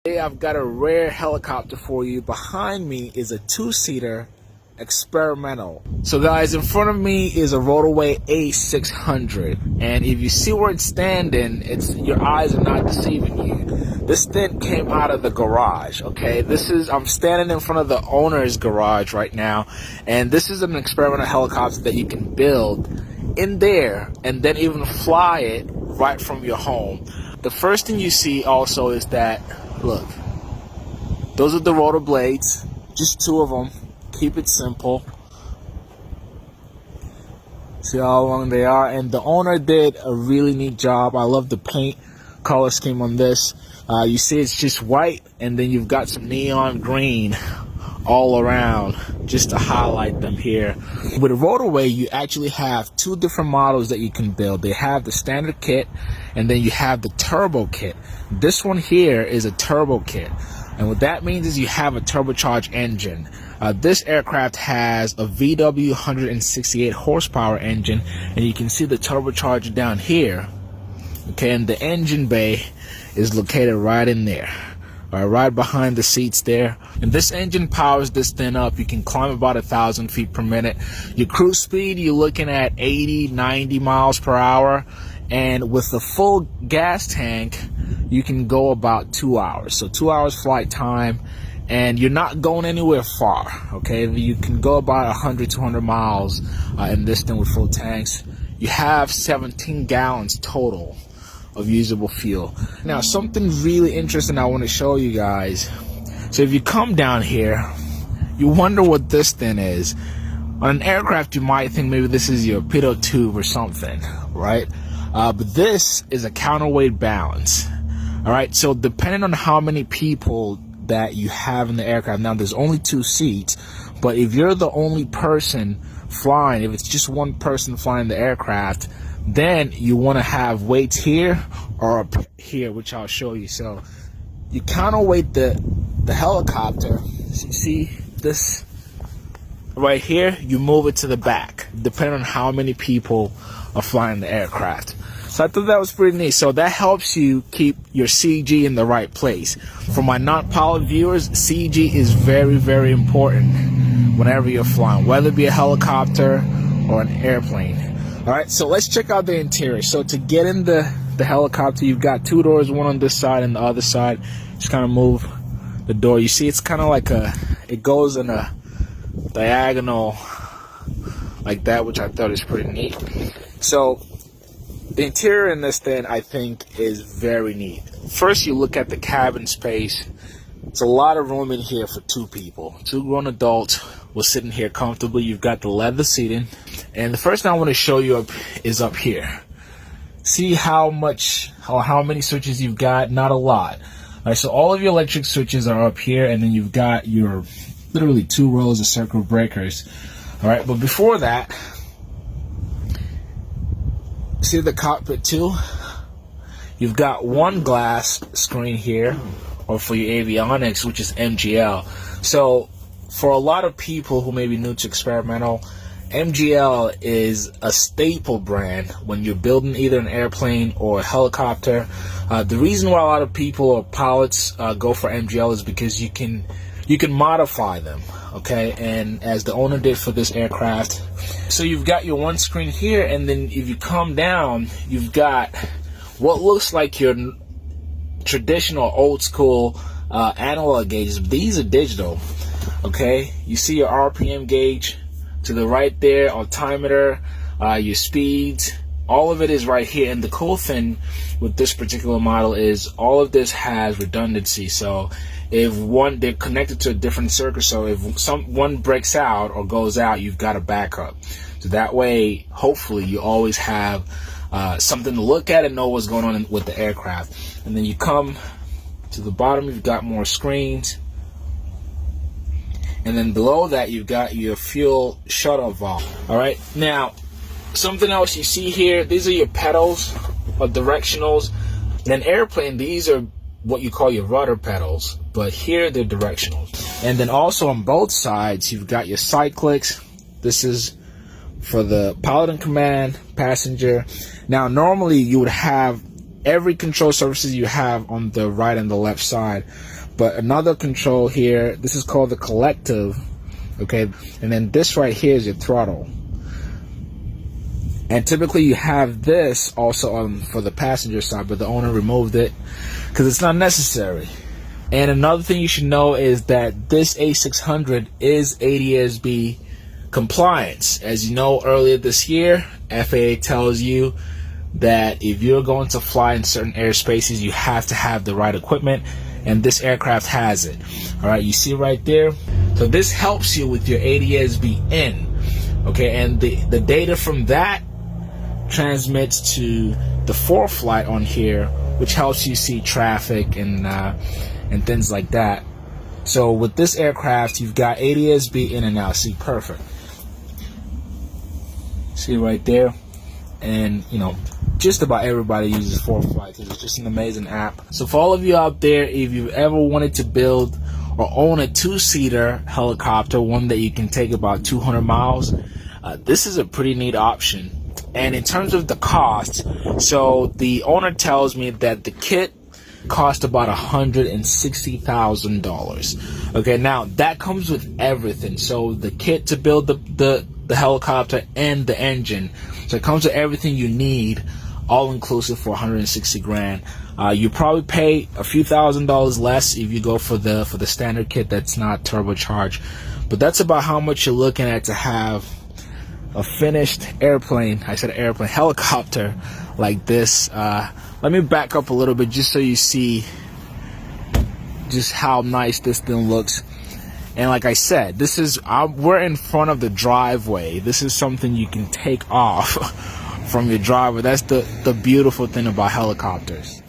Today I've got a rare helicopter for you. Behind me is a two-seater experimental. So guys, in front of me is a Rotoway A600, and if you see where it's standing, your eyes are not deceiving you. This thing came out of the garage. Okay, I'm standing in front of the owner's garage right now, and this is an experimental helicopter that you can build in there and then even fly it right from your home. The first thing you see also is that, look, those are the rotor blades, just two of them. Keep it simple. See how long they are, and the owner did a really neat job. I love the paint color scheme on this. You see it's just white, and then you've got some neon green all around just to highlight them here. With a Rotoway, you actually have two different models that you can build. They have the standard kit, and then you have the turbo kit. This one here is a turbo kit, and what that means is you have a turbocharged engine. This aircraft has a VW 168 horsepower engine, and you can see the turbocharger down here. Okay, and the engine bay is located right in there. Right behind the seats there. And this engine powers this thing up. You can climb about 1,000 feet per minute. Your cruise speed, you're looking at 80, 90 miles per hour. And with the full gas tank, you can go about 2 hours. So 2 hours flight time, and you're not going anywhere far. Okay, you can go about 100, 200 miles in this thing with full tanks. You have 17 gallons total of usable fuel. Now, something really interesting I want to show you guys. So if you come down here, you wonder what this thing is. On an aircraft, you might think maybe this is your pitot tube or something, right? But this is a counterweight balance. All right, so depending on how many people that you have in the aircraft, now there's only 2 seats, but if you're the only person flying, if it's just one person flying the aircraft, then you want to have weights here or up here, which I'll show you. So you counterweight the helicopter. So you see this right here, you move it to the back, depending on how many people are flying the aircraft. So I thought that was pretty neat. So that helps you keep your CG in the right place. For my non-pilot viewers, CG is very, very important whenever you're flying, whether it be a helicopter or an airplane. All right, so let's check out the interior. So to get in the helicopter, you've got 2 doors, one on this side and the other side. Just kind of move the door. You see it's kind of like it goes in a diagonal like that, which I thought is pretty neat. So the interior in this thing, I think, is very neat. First, you look at the cabin space. It's a lot of room in here for 2 people. 2 grown adults will sit in here comfortably. You've got the leather seating. And the first thing I want to show you is up here. See how many switches you've got? Not a lot. All right, so all of your electric switches are up here, and then you've got your literally 2 rows of circuit breakers. All right, but before that, see the cockpit too? You've got one glass screen here, or for your avionics, which is MGL. So for a lot of people who may be new to experimental, MGL is a staple brand when you're building either an airplane or a helicopter. The reason why a lot of people or pilots go for MGL is because you can modify them, okay? And as the owner did for this aircraft, so you've got your one screen here, and then if you come down, you've got what looks like your traditional old school analog gauges. These are digital, okay? You see your RPM gauge to the right there, altimeter, your speeds, all of it is right here. And the cool thing with this particular model is all of this has redundancy. So if they're connected to a different circuit, so if one breaks out or goes out, you've got a backup. So that way, hopefully, you always have something to look at and know what's going on with the aircraft. And then you come to the bottom, you've got more screens. And then below that, you've got your fuel shut-off valve. All right. Now, something else you see here, these are your pedals or directionals. In an airplane, these are what you call your rudder pedals, but here they're directionals. And then also on both sides, you've got your cyclics. This is for the pilot in command, passenger. Now, normally you would have every control surfaces you have on the right and the left side. But another control here, this is called the collective, okay? And then this right here is your throttle. And typically you have this also on for the passenger side, but the owner removed it because it's not necessary. And another thing you should know is that this A600 is ADS-B compliance. As you know, earlier this year, FAA tells you that if you're going to fly in certain airspaces, you have to have the right equipment, and this aircraft has it. All right, you see right there. So this helps you with your ADS-B in, okay, and the data from that transmits to the ForeFlight on here, which helps you see traffic and things like that. So with this aircraft, you've got ADS-B in and out. See, perfect. See right there. And you know, just about everybody uses ForeFlight because it's just an amazing app. So for all of you out there, if you've ever wanted to build or own a two-seater helicopter, one that you can take about 200 miles, this is a pretty neat option. And in terms of the cost, so the owner tells me that the kit cost about $160,000. Okay, now that comes with everything. So the kit to build the helicopter and the engine. So it comes with everything you need, all inclusive for 160 grand. You probably pay a few $1,000s less if you go for the standard kit that's not turbocharged. But that's about how much you're looking at to have a finished airplane. I said airplane, helicopter like this. Let me back up a little bit just so you see just how nice this thing looks. And like I said, this is we're in front of the driveway. This is something you can take off from your driveway. That's the beautiful thing about helicopters.